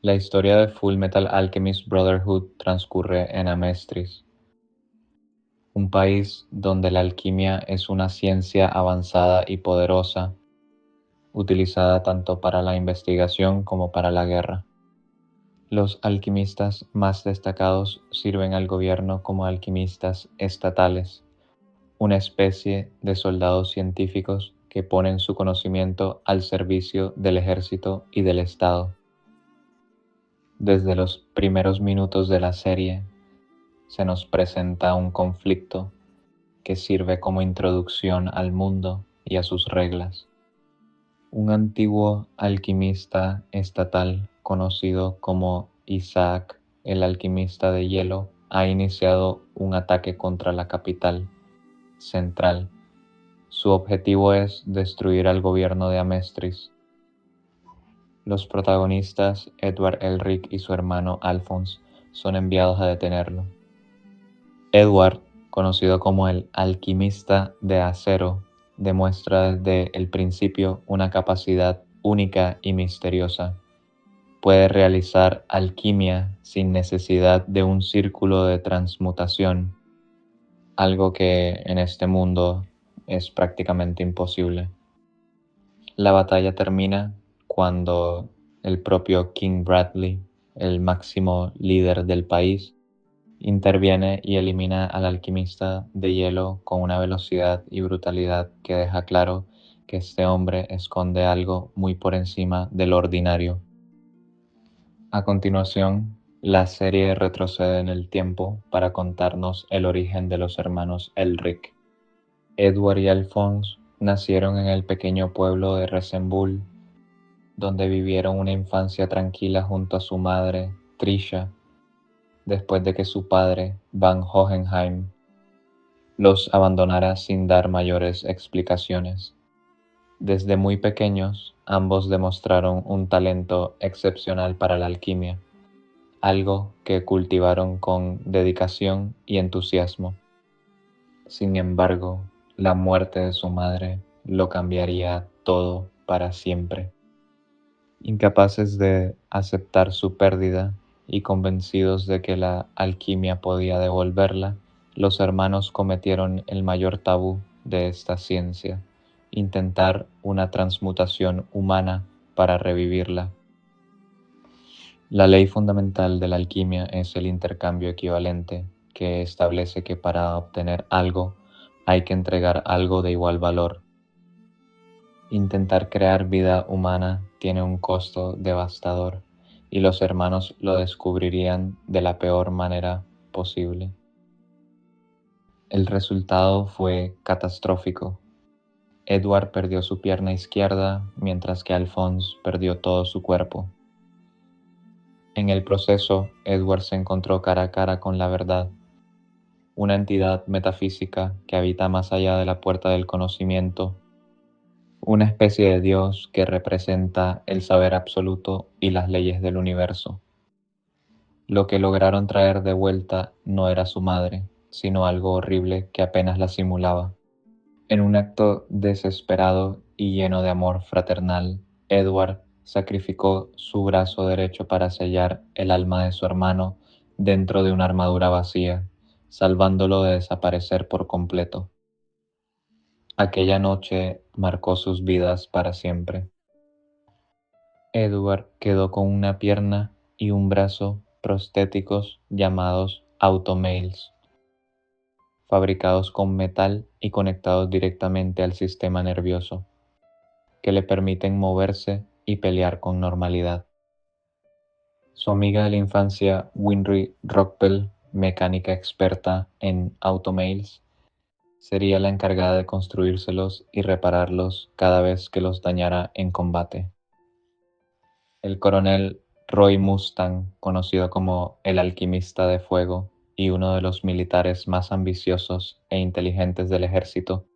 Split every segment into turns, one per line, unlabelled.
La historia de Full Metal Alchemist Brotherhood transcurre en Amestris, un país donde la alquimia es una ciencia avanzada y poderosa, utilizada tanto para la investigación como para la guerra. Los alquimistas más destacados sirven al gobierno como alquimistas estatales, una especie de soldados científicos que ponen su conocimiento al servicio del ejército y del Estado. Desde los primeros minutos de la serie, se nos presenta un conflicto que sirve como introducción al mundo y a sus reglas. Un antiguo alquimista estatal conocido como Isaac el alquimista de hielo ha iniciado un ataque contra la capital central. Su objetivo es destruir al gobierno de Amestris. Los protagonistas, Edward Elric y su hermano Alphonse, son enviados a detenerlo. Edward, conocido como el alquimista de acero, demuestra desde el principio una capacidad única y misteriosa. Puede realizar alquimia sin necesidad de un círculo de transmutación, algo que en este mundo es prácticamente imposible. La batalla termina cuando el propio King Bradley, el máximo líder del país, interviene y elimina al alquimista de hielo con una velocidad y brutalidad que deja claro que este hombre esconde algo muy por encima del ordinario. A continuación, la serie retrocede en el tiempo para contarnos el origen de los hermanos Elric. Edward y Alphonse nacieron en el pequeño pueblo de Resenbull, donde vivieron una infancia tranquila junto a su madre, Trisha, después de que su padre, Van Hohenheim, los abandonara sin dar mayores explicaciones. Desde muy pequeños, ambos demostraron un talento excepcional para la alquimia, algo que cultivaron con dedicación y entusiasmo. Sin embargo, la muerte de su madre lo cambiaría todo para siempre. Incapaces de aceptar su pérdida y convencidos de que la alquimia podía devolverla, los hermanos cometieron el mayor tabú de esta ciencia: intentar una transmutación humana para revivirla. La ley fundamental de la alquimia es el intercambio equivalente, que establece que para obtener algo hay que entregar algo de igual valor. Intentar crear vida humana tiene un costo devastador, y los hermanos lo descubrirían de la peor manera posible. El resultado fue catastrófico. Edward perdió su pierna izquierda, mientras que Alphonse perdió todo su cuerpo. En el proceso, Edward se encontró cara a cara con la verdad, una entidad metafísica que habita más allá de la puerta del conocimiento, una especie de Dios que representa el saber absoluto y las leyes del universo. Lo que lograron traer de vuelta no era su madre, sino algo horrible que apenas la simulaba. En un acto desesperado y lleno de amor fraternal, Edward sacrificó su brazo derecho para sellar el alma de su hermano dentro de una armadura vacía, salvándolo de desaparecer por completo. Aquella noche marcó sus vidas para siempre. Edward quedó con una pierna y un brazo prostéticos llamados automails, fabricados con metal y conectados directamente al sistema nervioso, que le permiten moverse y pelear con normalidad. Su amiga de la infancia, Winry Rockpel, mecánica experta en automails, sería la encargada de construírselos y repararlos cada vez que los dañara en combate. El coronel Roy Mustang, conocido como el Alquimista de Fuego y uno de los militares más ambiciosos e inteligentes del ejército,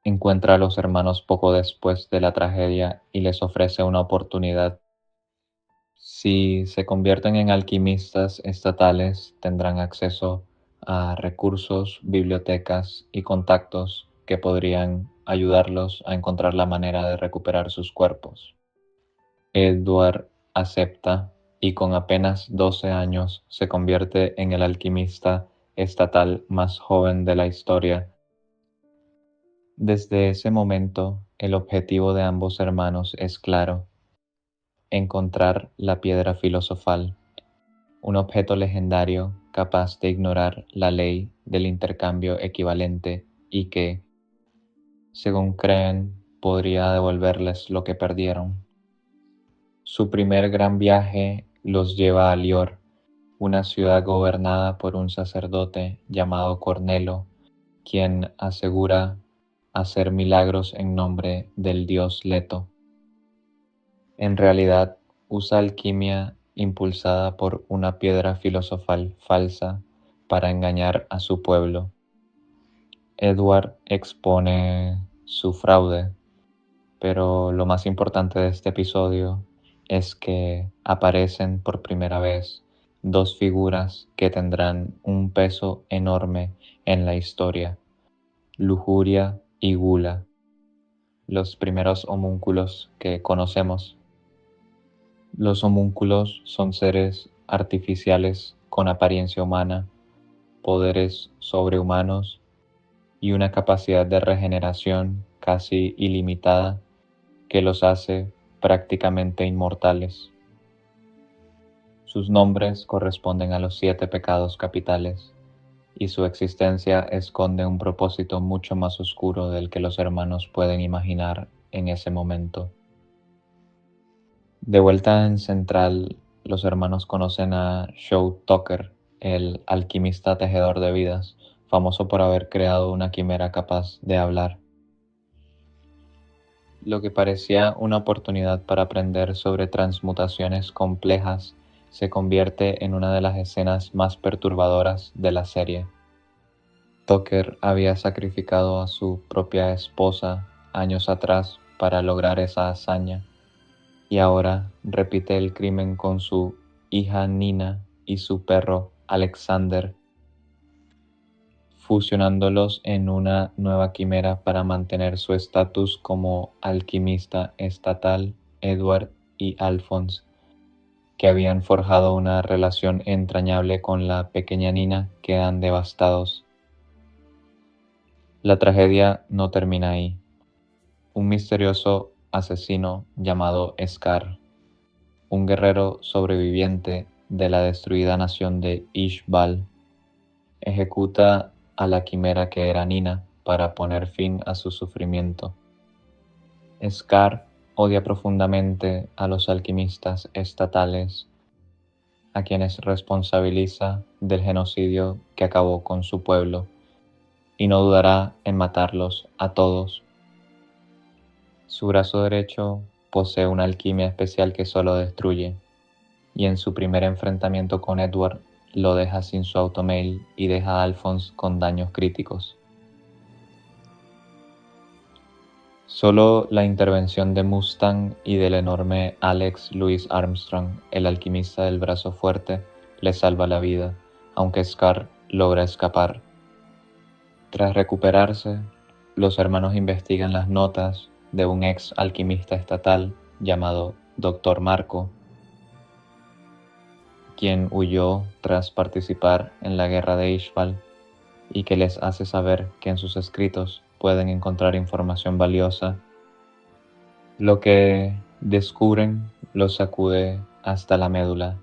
encuentra a los hermanos poco después de la tragedia y les ofrece una oportunidad. Si se convierten en alquimistas estatales, tendrán acceso a recursos, bibliotecas y contactos que podrían ayudarlos a encontrar la manera de recuperar sus cuerpos. Edward acepta y con apenas 12 años se convierte en el alquimista estatal más joven de la historia. Desde ese momento, el objetivo de ambos hermanos es claro: encontrar la piedra filosofal, un objeto legendario capaz de ignorar la ley del intercambio equivalente y que, según creen, podría devolverles lo que perdieron. Su primer gran viaje los lleva a Lior, una ciudad gobernada por un sacerdote llamado Cornelo, quien asegura hacer milagros en nombre del dios Leto. En realidad, usa alquimia impulsada por una piedra filosofal falsa para engañar a su pueblo. Edward expone su fraude, pero lo más importante de este episodio es que aparecen por primera vez dos figuras que tendrán un peso enorme en la historia: Lujuria y Gula, los primeros homúnculos que conocemos. Los homúnculos son seres artificiales con apariencia humana, poderes sobrehumanos y una capacidad de regeneración casi ilimitada que los hace prácticamente inmortales. Sus nombres corresponden a los 7 pecados capitales, y su existencia esconde un propósito mucho más oscuro del que los hermanos pueden imaginar en ese momento. De vuelta en Central, los hermanos conocen a Shaw Tucker, el alquimista tejedor de vidas, famoso por haber creado una quimera capaz de hablar. Lo que parecía una oportunidad para aprender sobre transmutaciones complejas se convierte en una de las escenas más perturbadoras de la serie. Tucker había sacrificado a su propia esposa años atrás para lograr esa hazaña, y ahora repite el crimen con su hija Nina y su perro Alexander, fusionándolos en una nueva quimera para mantener su estatus como alquimista estatal. Edward y Alphonse, que habían forjado una relación entrañable con la pequeña Nina, quedan devastados. La tragedia no termina ahí. Un misterioso asesino llamado Scar, un guerrero sobreviviente de la destruida nación de Ishbal, ejecuta a la quimera que era Nina para poner fin a su sufrimiento. Scar odia profundamente a los alquimistas estatales, a quienes responsabiliza del genocidio que acabó con su pueblo, y no dudará en matarlos a todos. Su brazo derecho posee una alquimia especial que solo destruye, y en su primer enfrentamiento con Edward lo deja sin su automail y deja a Alphonse con daños críticos. Solo la intervención de Mustang y del enorme Alex Louis Armstrong, el alquimista del brazo fuerte, le salva la vida, aunque Scar logra escapar. Tras recuperarse, los hermanos investigan las notas de un ex alquimista estatal llamado Dr. Marco, quien huyó tras participar en la guerra de Ishbal, y que les hace saber que en sus escritos pueden encontrar información valiosa. Lo que descubren los sacude hasta la médula.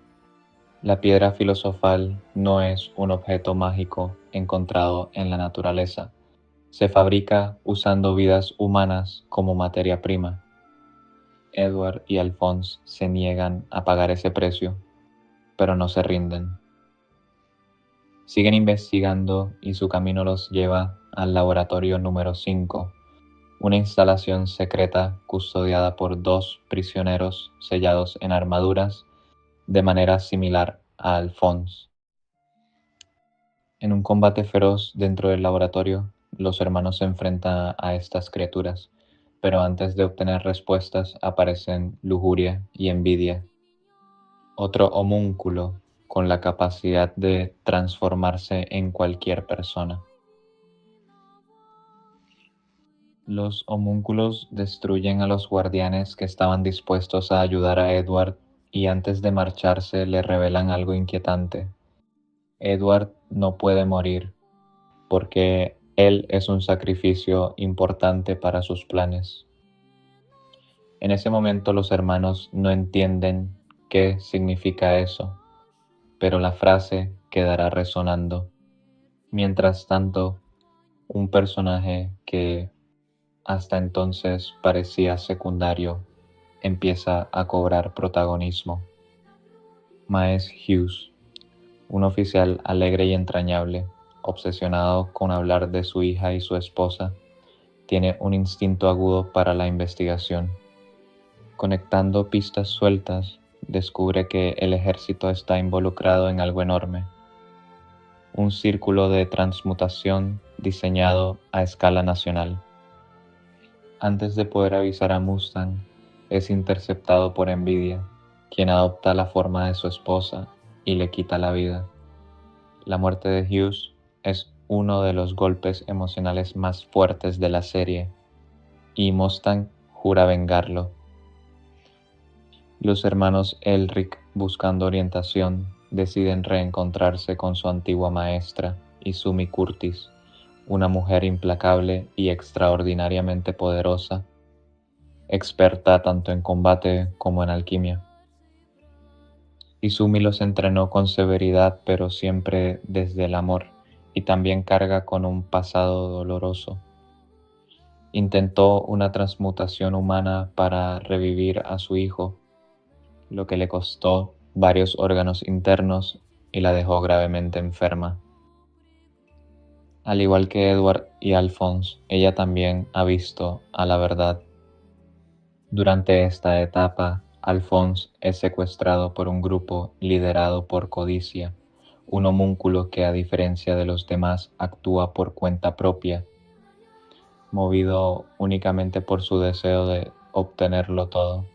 La piedra filosofal no es un objeto mágico encontrado en la naturaleza. Se fabrica usando vidas humanas como materia prima. Edward y Alphonse se niegan a pagar ese precio, pero no se rinden. Siguen investigando y su camino los lleva al laboratorio número 5, una instalación secreta custodiada por 2 prisioneros sellados en armaduras de manera similar a Alphonse. En un combate feroz dentro del laboratorio, los hermanos se enfrentan a estas criaturas, pero antes de obtener respuestas aparecen lujuria y envidia, otro homúnculo con la capacidad de transformarse en cualquier persona. Los homúnculos destruyen a los guardianes que estaban dispuestos a ayudar a Edward y antes de marcharse le revelan algo inquietante. Edward no puede morir porque él es un sacrificio importante para sus planes. En ese momento los hermanos no entienden qué significa eso, pero la frase quedará resonando. Mientras tanto, un personaje que hasta entonces parecía secundario empieza a cobrar protagonismo. Maes Hughes, un oficial alegre y entrañable, obsesionado con hablar de su hija y su esposa, tiene un instinto agudo para la investigación. Conectando pistas sueltas, descubre que el ejército está involucrado en algo enorme, un círculo de transmutación diseñado a escala nacional. Antes de poder avisar a Mustang, es interceptado por Envidia, quien adopta la forma de su esposa y le quita la vida. La muerte de Hughes es uno de los golpes emocionales más fuertes de la serie, y Mustang jura vengarlo. Los hermanos Elric, buscando orientación, deciden reencontrarse con su antigua maestra, Izumi Curtis, una mujer implacable y extraordinariamente poderosa, experta tanto en combate como en alquimia. Izumi los entrenó con severidad, pero siempre desde el amor, y también carga con un pasado doloroso. Intentó una transmutación humana para revivir a su hijo, lo que le costó varios órganos internos y la dejó gravemente enferma. Al igual que Edward y Alphonse, ella también ha visto a la verdad. Durante esta etapa, Alphonse es secuestrado por un grupo liderado por Codicia, un homúnculo que a diferencia de los demás actúa por cuenta propia, movido únicamente por su deseo de obtenerlo todo.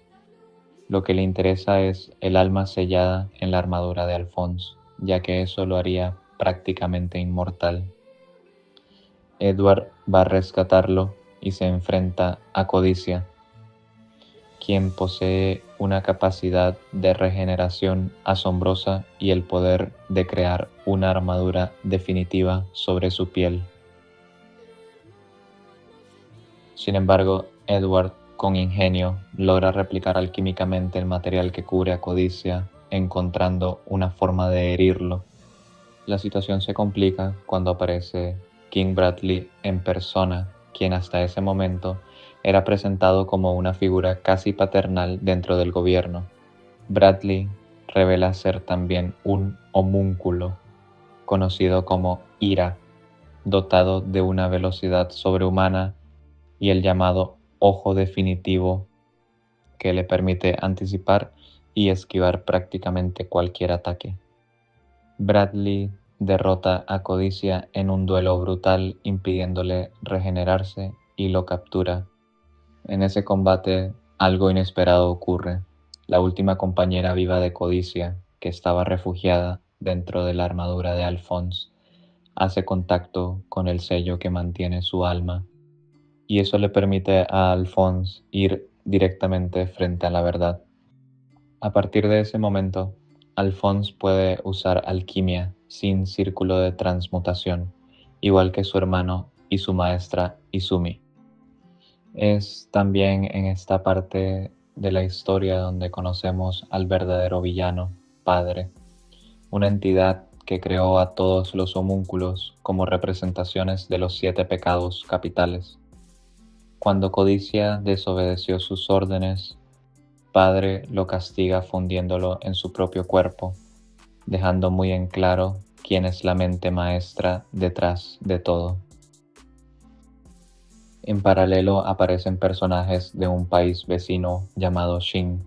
Lo que le interesa es el alma sellada en la armadura de Alphonse, ya que eso lo haría prácticamente inmortal. Edward va a rescatarlo y se enfrenta a Codicia, quien posee una capacidad de regeneración asombrosa y el poder de crear una armadura definitiva sobre su piel. Sin embargo, Edward, con ingenio, logra replicar alquímicamente el material que cubre a Codicia, encontrando una forma de herirlo. La situación se complica cuando aparece King Bradley en persona, quien hasta ese momento era presentado como una figura casi paternal dentro del gobierno. Bradley revela ser también un homúnculo, conocido como Ira, dotado de una velocidad sobrehumana y el llamado Ojo Definitivo, que le permite anticipar y esquivar prácticamente cualquier ataque. Bradley derrota a Codicia en un duelo brutal, impidiéndole regenerarse, y lo captura. En ese combate, algo inesperado ocurre. La última compañera viva de Codicia, que estaba refugiada dentro de la armadura de Alphonse, hace contacto con el sello que mantiene su alma, y eso le permite a Alphonse ir directamente frente a la verdad. A partir de ese momento, Alphonse puede usar alquimia sin círculo de transmutación, igual que su hermano y su maestra Izumi. Es también en esta parte de la historia donde conocemos al verdadero villano, Padre, una entidad que creó a todos los homúnculos como representaciones de los 7 pecados capitales. Cuando Codicia desobedeció sus órdenes, Padre lo castiga fundiéndolo en su propio cuerpo, dejando muy en claro quién es la mente maestra detrás de todo. En paralelo aparecen personajes de un país vecino llamado Shin.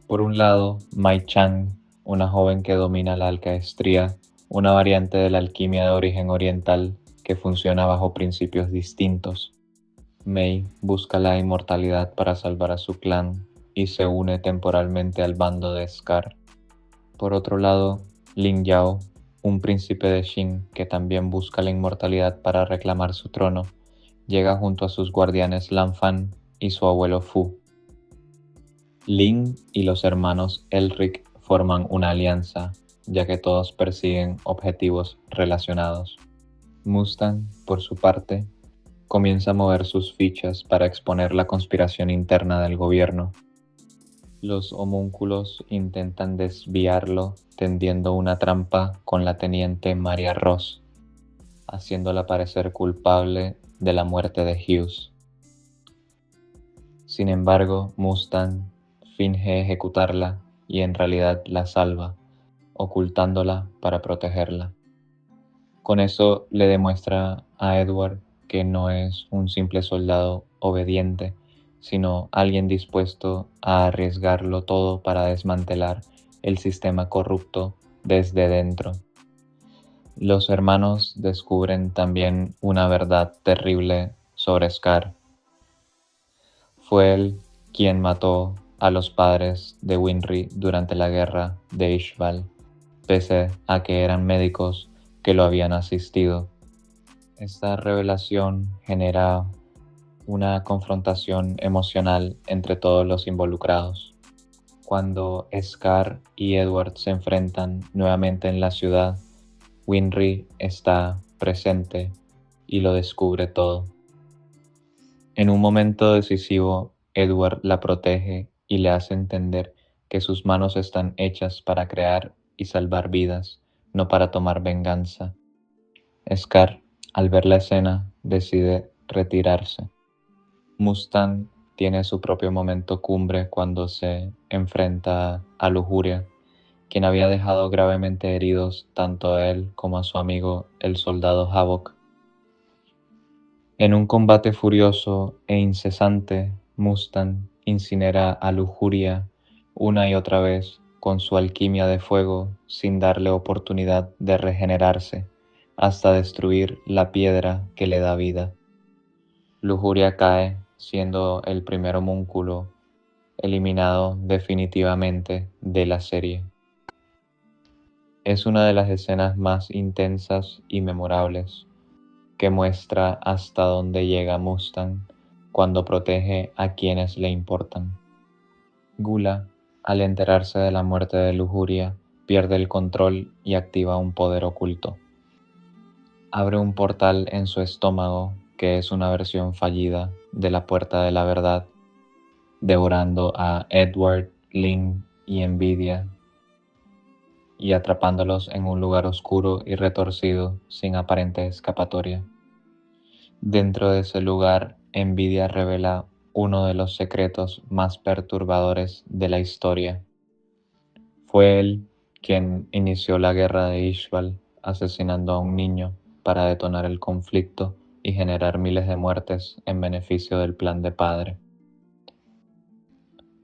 Por un lado, Mai Chang, una joven que domina la alcaestría, una variante de la alquimia de origen oriental que funciona bajo principios distintos. Mei busca la inmortalidad para salvar a su clan y se une temporalmente al bando de Scar. Por otro lado, Lin Yao, un príncipe de Shin que también busca la inmortalidad para reclamar su trono, llega junto a sus guardianes Lan Fan y su abuelo Fu. Lin y los hermanos Elric forman una alianza, ya que todos persiguen objetivos relacionados. Mustang, por su parte, comienza a mover sus fichas para exponer la conspiración interna del gobierno. Los homúnculos intentan desviarlo tendiendo una trampa con la teniente Maria Ross, haciéndola parecer culpable de la muerte de Hughes. Sin embargo, Mustang finge ejecutarla y en realidad la salva, ocultándola para protegerla. Con eso le demuestra a Edward que no es un simple soldado obediente, sino alguien dispuesto a arriesgarlo todo para desmantelar el sistema corrupto desde dentro. Los hermanos descubren también una verdad terrible sobre Scar. Fue él quien mató a los padres de Winry durante la guerra de Ishbal, pese a que eran médicos que lo habían asistido. Esta revelación genera una confrontación emocional entre todos los involucrados. Cuando Scar y Edward se enfrentan nuevamente en la ciudad, Winry está presente y lo descubre todo. En un momento decisivo, Edward la protege y le hace entender que sus manos están hechas para crear y salvar vidas, no para tomar venganza. Scar, al ver la escena, decide retirarse. Mustang tiene su propio momento cumbre cuando se enfrenta a Lujuria, quien había dejado gravemente heridos tanto a él como a su amigo el soldado Havok. En un combate furioso e incesante, Mustang incinera a Lujuria una y otra vez con su alquimia de fuego sin darle oportunidad de regenerarse, hasta destruir la piedra que le da vida. Lujuria cae, siendo el primer homúnculo eliminado definitivamente de la serie. Es una de las escenas más intensas y memorables, que muestra hasta dónde llega Mustang cuando protege a quienes le importan. Gula, al enterarse de la muerte de Lujuria, pierde el control y activa un poder oculto. Abre un portal en su estómago que es una versión fallida de la Puerta de la Verdad, devorando a Edward, Lin y Envidia y atrapándolos en un lugar oscuro y retorcido sin aparente escapatoria. Dentro de ese lugar, Envidia revela uno de los secretos más perturbadores de la historia. Fue él quien inició la guerra de Ishbal, asesinando a un niño para detonar el conflicto y generar miles de muertes en beneficio del plan de padre.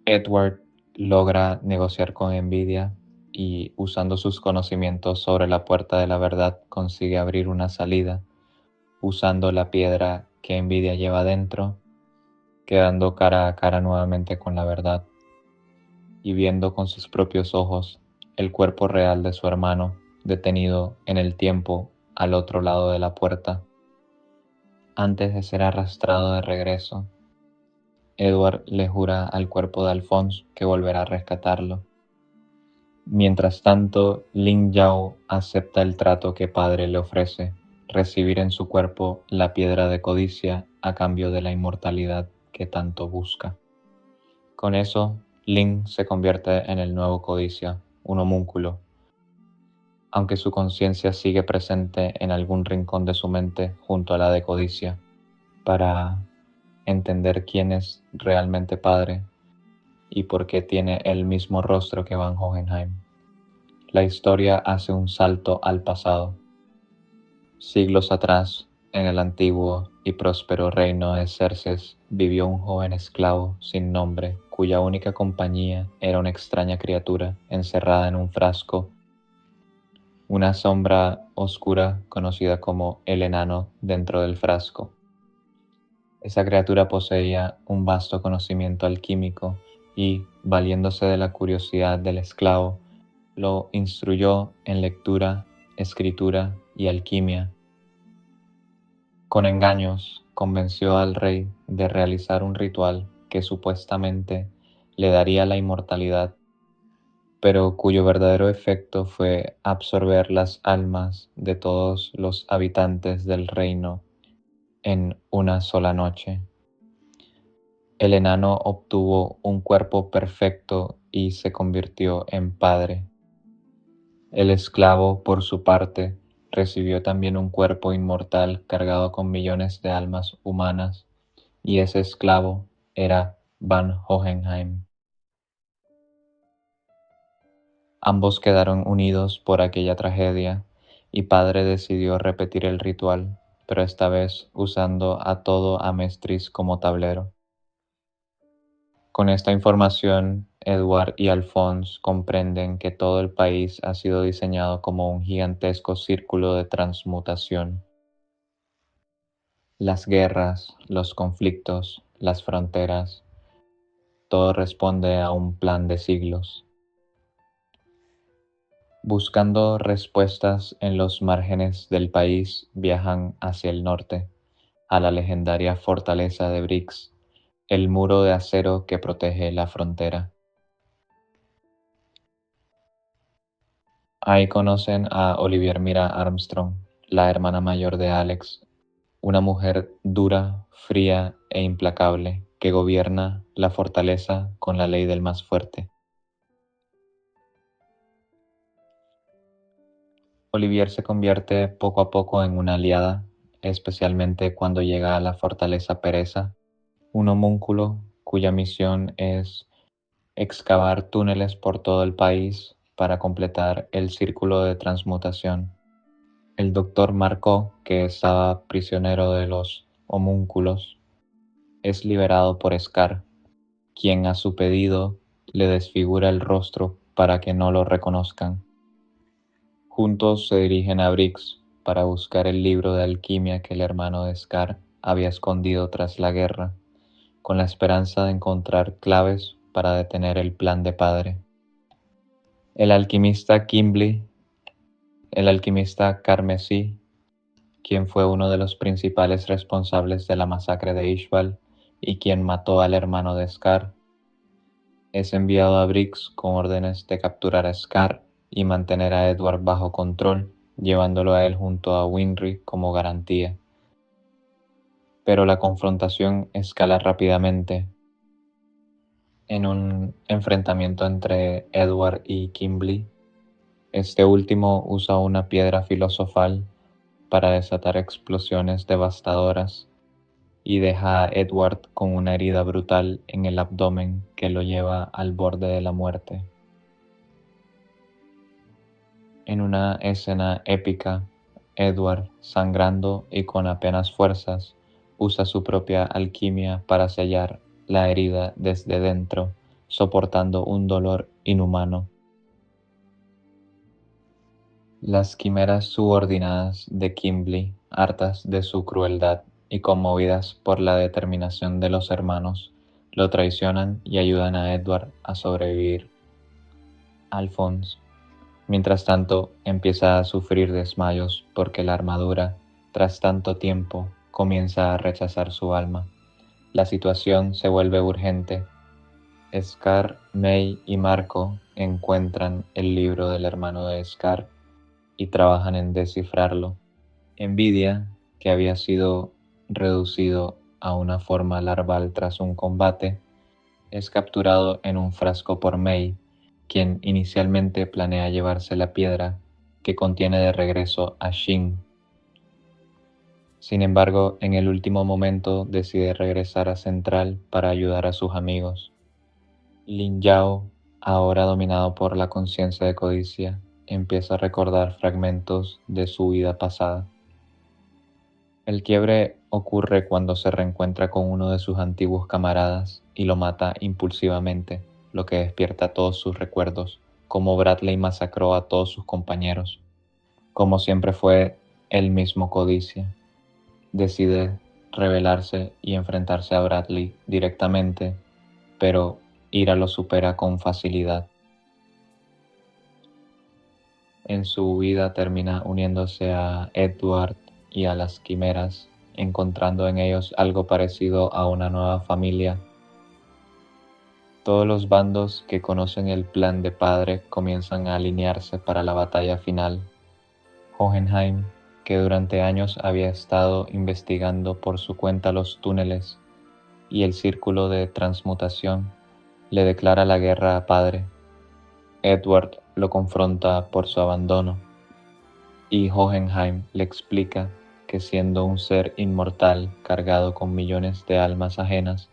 Edward logra negociar con Envidia y, usando sus conocimientos sobre la Puerta de la Verdad, consigue abrir una salida, usando la piedra que Envidia lleva dentro, quedando cara a cara nuevamente con la verdad y viendo con sus propios ojos el cuerpo real de su hermano detenido en el tiempo al otro lado de la puerta. Antes de ser arrastrado de regreso, Edward le jura al cuerpo de Alphonse que volverá a rescatarlo. Mientras tanto, Lin Yao acepta el trato que padre le ofrece, recibir en su cuerpo la piedra de codicia a cambio de la inmortalidad que tanto busca. Con eso, Lin se convierte en el nuevo codicia, un homúnculo. Aunque su conciencia sigue presente en algún rincón de su mente junto a la de codicia, para entender quién es realmente padre y por qué tiene el mismo rostro que Van Hohenheim. La historia hace un salto al pasado. Siglos atrás, en el antiguo y próspero reino de Xerxes, vivió un joven esclavo sin nombre, cuya única compañía era una extraña criatura encerrada en un frasco, una sombra oscura conocida como el enano dentro del frasco. Esa criatura poseía un vasto conocimiento alquímico y, valiéndose de la curiosidad del esclavo, lo instruyó en lectura, escritura y alquimia. Con engaños, convenció al rey de realizar un ritual que supuestamente le daría la inmortalidad, pero cuyo verdadero efecto fue absorber las almas de todos los habitantes del reino en una sola noche. El enano obtuvo un cuerpo perfecto y se convirtió en padre. El esclavo, por su parte, recibió también un cuerpo inmortal cargado con millones de almas humanas, y ese esclavo era Van Hohenheim. Ambos quedaron unidos por aquella tragedia, y Padre decidió repetir el ritual, pero esta vez usando a todo Amestris como tablero. Con esta información, Edward y Alphonse comprenden que todo el país ha sido diseñado como un gigantesco círculo de transmutación. Las guerras, los conflictos, las fronteras, todo responde a un plan de siglos. Buscando respuestas en los márgenes del país, viajan hacia el norte, a la legendaria fortaleza de Brix, el muro de acero que protege la frontera. Ahí conocen a Olivier Mira Armstrong, la hermana mayor de Alex, una mujer dura, fría e implacable que gobierna la fortaleza con la ley del más fuerte. Olivier se convierte poco a poco en una aliada, especialmente cuando llega a la fortaleza Pereza, un homúnculo cuya misión es excavar túneles por todo el país para completar el círculo de transmutación. El doctor Marco, que estaba prisionero de los homúnculos, es liberado por Scar, quien a su pedido le desfigura el rostro para que no lo reconozcan. Juntos se dirigen a Brix para buscar el libro de alquimia que el hermano de Scar había escondido tras la guerra, con la esperanza de encontrar claves para detener el plan de Padre. El alquimista Kimble, el alquimista Carmesí, quien fue uno de los principales responsables de la masacre de Ishbal y quien mató al hermano de Scar, es enviado a Brix con órdenes de capturar a Scar y mantener a Edward bajo control, llevándolo a él junto a Winry como garantía. Pero la confrontación escala rápidamente en un enfrentamiento entre Edward y Kimble. Este último usa una piedra filosofal para desatar explosiones devastadoras y deja a Edward con una herida brutal en el abdomen que lo lleva al borde de la muerte. En una escena épica, Edward, sangrando y con apenas fuerzas, usa su propia alquimia para sellar la herida desde dentro, soportando un dolor inhumano. Las quimeras subordinadas de Kimble, hartas de su crueldad y conmovidas por la determinación de los hermanos, lo traicionan y ayudan a Edward a sobrevivir. Alphonse, mientras tanto, empieza a sufrir desmayos porque la armadura, tras tanto tiempo, comienza a rechazar su alma. La situación se vuelve urgente. Scar, May y Marco encuentran el libro del hermano de Scar y trabajan en descifrarlo. Envidia, que había sido reducido a una forma larval tras un combate, es capturado en un frasco por May, quien inicialmente planea llevarse la piedra que contiene de regreso a Shin. Sin embargo, en el último momento decide regresar a Central para ayudar a sus amigos. Lin Yao, ahora dominado por la conciencia de codicia, empieza a recordar fragmentos de su vida pasada. El quiebre ocurre cuando se reencuentra con uno de sus antiguos camaradas y lo mata impulsivamente, lo que despierta todos sus recuerdos, como Bradley masacró a todos sus compañeros. Como siempre fue el mismo codicia, decide rebelarse y enfrentarse a Bradley directamente, pero Ira lo supera con facilidad. En su huida termina uniéndose a Edward y a las quimeras, encontrando en ellos algo parecido a una nueva familia. Todos los bandos que conocen el plan de padre comienzan a alinearse para la batalla final. Hohenheim, que durante años había estado investigando por su cuenta los túneles y el círculo de transmutación, le declara la guerra a padre. Edward lo confronta por su abandono y Hohenheim le explica que siendo un ser inmortal cargado con millones de almas ajenas,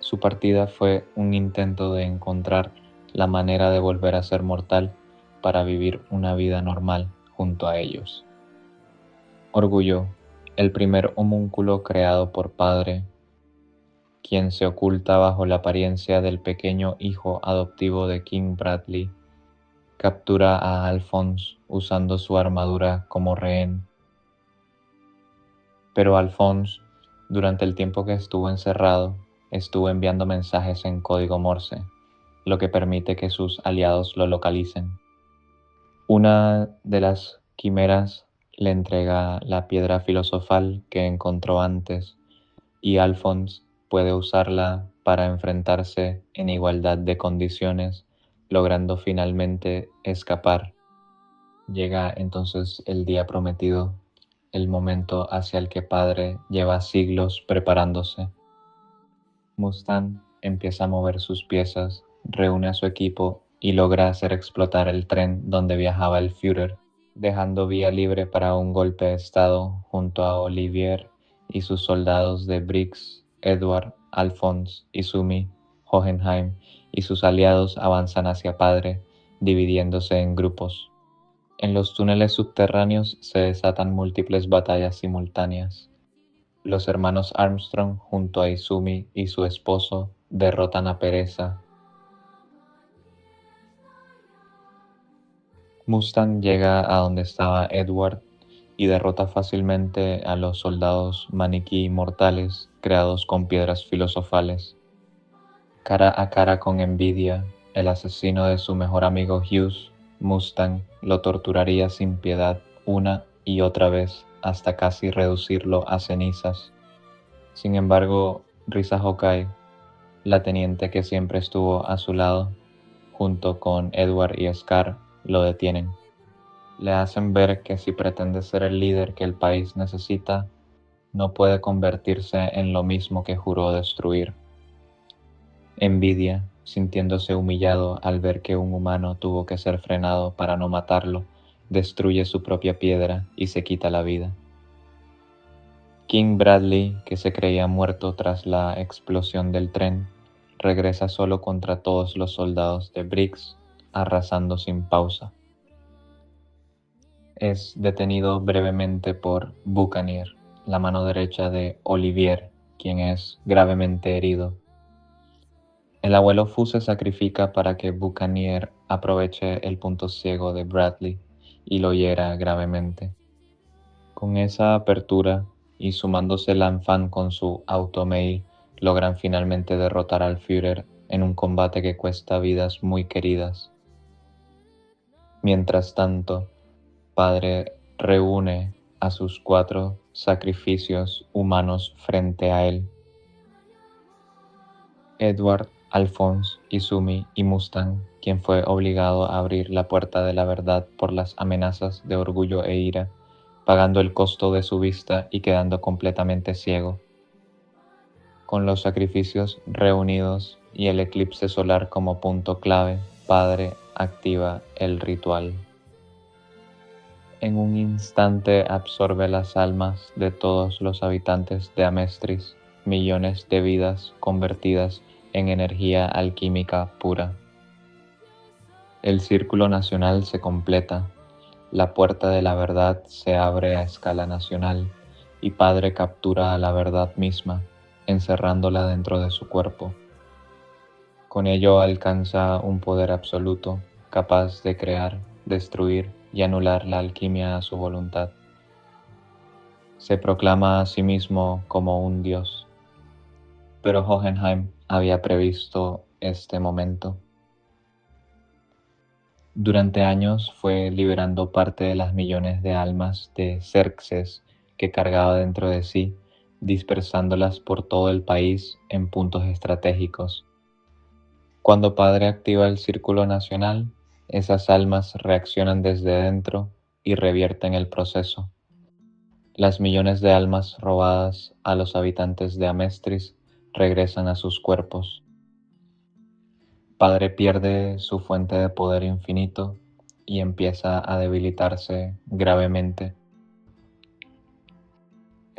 su partida fue un intento de encontrar la manera de volver a ser mortal para vivir una vida normal junto a ellos. Orgullo, el primer homúnculo creado por padre, quien se oculta bajo la apariencia del pequeño hijo adoptivo de King Bradley, captura a Alphonse usando su armadura como rehén. Pero Alphonse, durante el tiempo que estuvo encerrado, estuvo enviando mensajes en código Morse, lo que permite que sus aliados lo localicen. Una de las quimeras le entrega la piedra filosofal que encontró antes y Alphonse puede usarla para enfrentarse en igualdad de condiciones, logrando finalmente escapar. Llega entonces el día prometido, el momento hacia el que padre lleva siglos preparándose. Mustang empieza a mover sus piezas, reúne a su equipo y logra hacer explotar el tren donde viajaba el Führer, dejando vía libre para un golpe de estado junto a Olivier y sus soldados de Briggs, Edward, Alphonse, Izumi, Hohenheim y sus aliados avanzan hacia padre, dividiéndose en grupos. En los túneles subterráneos se desatan múltiples batallas simultáneas. Los hermanos Armstrong, junto a Izumi y su esposo, derrotan a Pereza. Mustang llega a donde estaba Edward y derrota fácilmente a los soldados maniquí mortales creados con piedras filosofales. Cara a cara con Envidia, el asesino de su mejor amigo Hughes, Mustang lo torturaría sin piedad una y otra vez hasta casi reducirlo a cenizas. Sin embargo, Risa Hawkeye, la teniente que siempre estuvo a su lado, junto con Edward y Scar, lo detienen. Le hacen ver que si pretende ser el líder que el país necesita, no puede convertirse en lo mismo que juró destruir. Envidia, sintiéndose humillado al ver que un humano tuvo que ser frenado para no matarlo, destruye su propia piedra y se quita la vida. King Bradley, que se creía muerto tras la explosión del tren, regresa solo contra todos los soldados de Briggs, arrasando sin pausa. Es detenido brevemente por Buccaneer, la mano derecha de Olivier, quien es gravemente herido. El abuelo Fu se sacrifica para que Buccaneer aproveche el punto ciego de Bradley y lo hiera gravemente. Con esa apertura y sumándose Lanfan con su automail, logran finalmente derrotar al Führer en un combate que cuesta vidas muy queridas. Mientras tanto, Padre reúne a sus 4 sacrificios humanos frente a él. Edward, Alphonse, Izumi y Mustang, quien fue obligado a abrir la puerta de la verdad por las amenazas de orgullo e ira, pagando el costo de su vista y quedando completamente ciego. Con los sacrificios reunidos y el eclipse solar como punto clave, Padre activa el ritual. En un instante absorbe las almas de todos los habitantes de Amestris, millones de vidas convertidas en energía alquímica pura. El círculo nacional se completa, la puerta de la verdad se abre a escala nacional y Padre captura a la verdad misma, encerrándola dentro de su cuerpo. Con ello alcanza un poder absoluto, capaz de crear, destruir y anular la alquimia a su voluntad. Se proclama a sí mismo como un dios. Pero Hohenheim había previsto este momento. Durante años fue liberando parte de las millones de almas de Xerxes que cargaba dentro de sí, dispersándolas por todo el país en puntos estratégicos. Cuando Padre activa el círculo nacional, esas almas reaccionan desde dentro y revierten el proceso. Las millones de almas robadas a los habitantes de Amestris regresan a sus cuerpos. Padre pierde su fuente de poder infinito y empieza a debilitarse gravemente.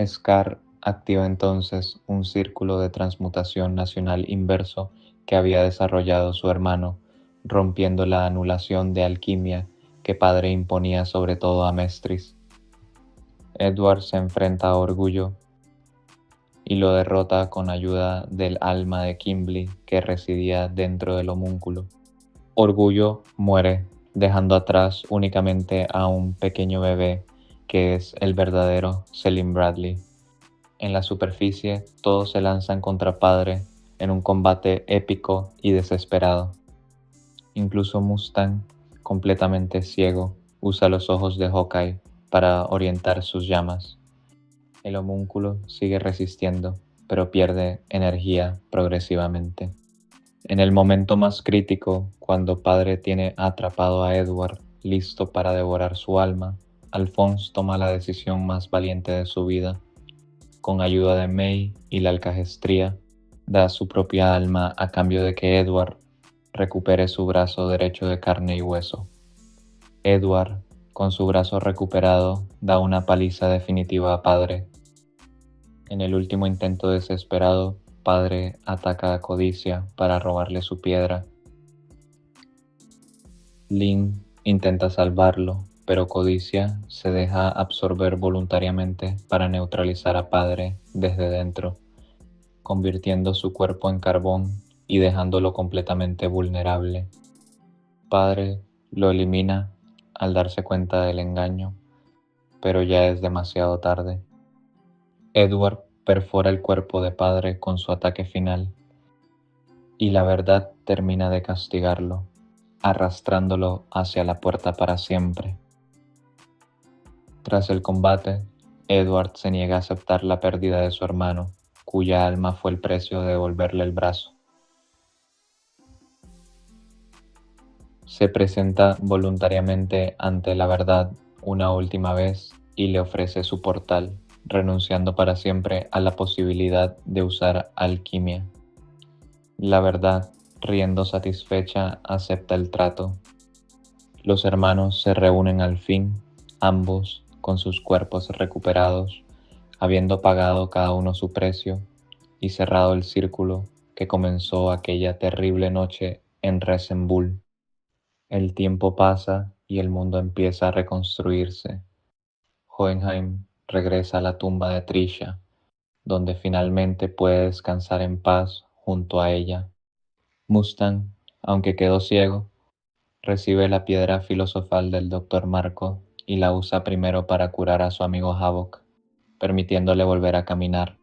Scar activa entonces un círculo de transmutación nacional inverso que había desarrollado su hermano, rompiendo la anulación de alquimia que Padre imponía sobre todo a Mestris. Edward se enfrenta a Orgullo y lo derrota con ayuda del alma de Kimberly que residía dentro del homúnculo. Orgullo muere, dejando atrás únicamente a un pequeño bebé que es el verdadero Selim Bradley. En la superficie, todos se lanzan contra Padre en un combate épico y desesperado. Incluso Mustang, completamente ciego, usa los ojos de Hawkeye para orientar sus llamas. El homúnculo sigue resistiendo, pero pierde energía progresivamente. En el momento más crítico, cuando Padre tiene atrapado a Edward, listo para devorar su alma, Alphonse toma la decisión más valiente de su vida. Con ayuda de May y la alcajestría, da su propia alma a cambio de que Edward recupere su brazo derecho de carne y hueso. Edward, con su brazo recuperado, da una paliza definitiva a Padre. En el último intento desesperado, Padre ataca a Codicia para robarle su piedra. Lin intenta salvarlo, pero Codicia se deja absorber voluntariamente para neutralizar a Padre desde dentro, convirtiendo su cuerpo en carbón y dejándolo completamente vulnerable. Padre lo elimina al darse cuenta del engaño, pero ya es demasiado tarde. Edward perfora el cuerpo de Padre con su ataque final, y la verdad termina de castigarlo, arrastrándolo hacia la puerta para siempre. Tras el combate, Edward se niega a aceptar la pérdida de su hermano, cuya alma fue el precio de devolverle el brazo. Se presenta voluntariamente ante la verdad una última vez y le ofrece su portal, renunciando para siempre a la posibilidad de usar alquimia. La verdad, riendo satisfecha, acepta el trato. Los hermanos se reúnen al fin, ambos con sus cuerpos recuperados, habiendo pagado cada uno su precio y cerrado el círculo que comenzó aquella terrible noche en Resenbull. El tiempo pasa y el mundo empieza a reconstruirse. Hohenheim regresa a la tumba de Trisha, donde finalmente puede descansar en paz junto a ella. Mustang, aunque quedó ciego, recibe la piedra filosofal del Dr. Marco y la usa primero para curar a su amigo Havok, permitiéndole volver a caminar,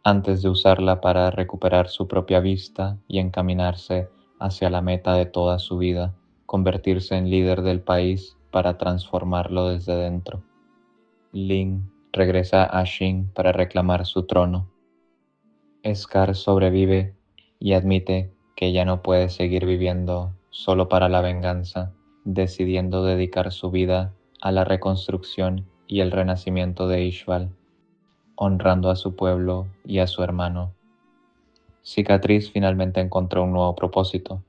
antes de usarla para recuperar su propia vista y encaminarse hacia la meta de toda su vida, convertirse en líder del país para transformarlo desde dentro. Lin regresa a Shin para reclamar su trono. Scar sobrevive y admite que ya no puede seguir viviendo solo para la venganza, decidiendo dedicar su vida a la reconstrucción y el renacimiento de Ishval, honrando a su pueblo y a su hermano. Cicatriz finalmente encontró un nuevo propósito.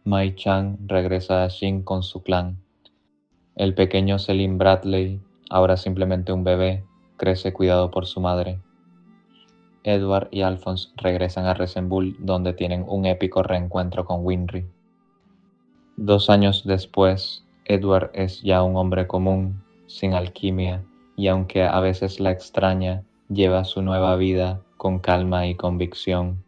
Mai Chang regresa a Shin con su clan. El pequeño Selim Bradley, ahora simplemente un bebé, crece cuidado por su madre. Edward y Alphonse regresan a Resenbull, donde tienen un épico reencuentro con Winry. 2 años después, Edward es ya un hombre común, sin alquimia, y aunque a veces la extraña, lleva su nueva vida con calma y convicción.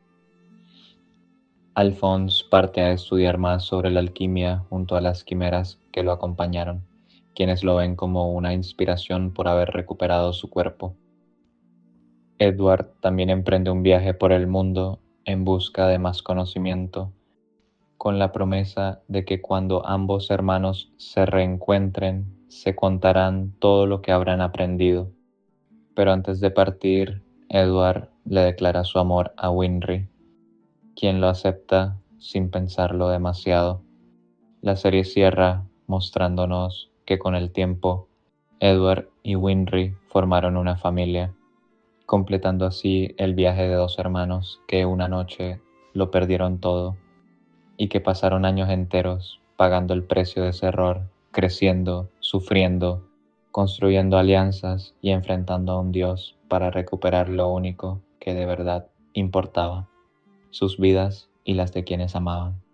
Alphonse parte a estudiar más sobre la alquimia junto a las quimeras que lo acompañaron, quienes lo ven como una inspiración por haber recuperado su cuerpo. Edward también emprende un viaje por el mundo en busca de más conocimiento, con la promesa de que cuando ambos hermanos se reencuentren, se contarán todo lo que habrán aprendido. Pero antes de partir, Edward le declara su amor a Winry. quien lo acepta sin pensarlo demasiado. La serie cierra mostrándonos que con el tiempo, Edward y Winry formaron una familia, completando así el viaje de dos hermanos que una noche lo perdieron todo y que pasaron años enteros pagando el precio de ese error, creciendo, sufriendo, construyendo alianzas y enfrentando a un Dios para recuperar lo único que de verdad importaba, sus vidas y las de quienes amaban.